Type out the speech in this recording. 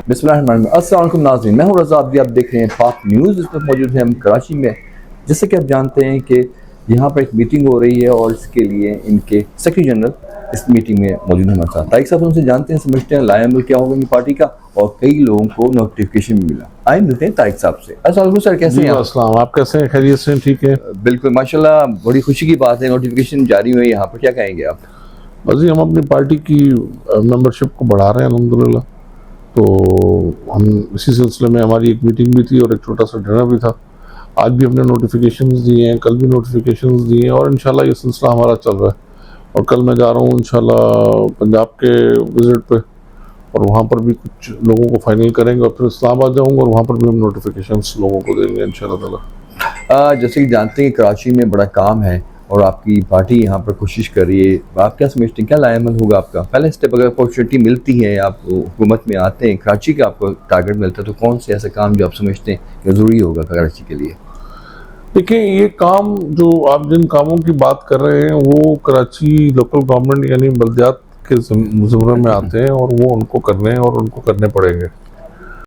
बिस्मिल्लाहिर्रहमानिर्रहीम। अस्सलाम वालेकुम नाज़रीन, मैं हूं रज़ा अब्दी। आप देख रहे हैं पाक न्यूज़। इस वक्त मौजूद हैं हम कराची में। जैसे कि आप जानते हैं कि यहाँ पर एक मीटिंग हो रही है और इसके लिए इनके सेक्रेटरी जनरल इस मीटिंग में मौजूद हैं हमारे साथ। तारिक साहब उनसे जानते हैं, समझते हैं लाएमल क्या होगा इनकी पार्टी का, और कई लोगों को नोटिफिकेशन भी मिला। आए मिलते हैं तारिक साहब से। अस्सलाम वालेकुम सर, कैसे हैं आप? अस्सलाम, आप कैसे हैं? खैरियत से हैं? ठीक है। बिल्कुल माशाल्लाह, बड़ी खुशी की बात है, नोटिफिकेशन जारी हुई यहाँ पर। क्या कहेंगे आप? अजी हम अपनी पार्टी की मेंबरशिप को बढ़ा रहे हैं अल्हम्दुलिल्लाह। तो हम इसी सिलसिले में हमारी एक मीटिंग भी थी और एक छोटा सा डिनर भी था। आज भी हमने नोटिफिकेशंस दिए हैं, कल भी नोटिफिकेशंस दिए हैं और इंशाल्लाह ये सिलसिला हमारा चल रहा है। और कल मैं जा रहा हूँ इंशाल्लाह पंजाब के विज़िट पे, और वहाँ पर भी कुछ लोगों को फाइनल करेंगे और फिर इस्लामाबाद जाऊँगा और वहाँ पर भी हम नोटिफिकेशंस लोगों को देंगे इंशाल्लाह ताला। जैसे कि जानते हैं कि कराची में बड़ा काम है और आपकी पार्टी यहाँ पर कोशिश कर रही है। आप क्या समझते हैं, क्या लाएमल होगा आपका पहला स्टेप? अगर अपॉर्चुनिटी मिलती है, आप हुकूमत में आते हैं, कराची का आपको टारगेट मिलता है, तो कौन से ऐसा काम जो आप समझते हैं कि ज़रूरी होगा कराची के लिए? देखिए, ये काम जो आप जिन कामों की बात कर रहे हैं वो कराची लोकल गवर्नमेंट यानी बल्दियात के ज़िम्मे में आते हैं और वो उनको करने हैं और उनको करने पड़ेंगे।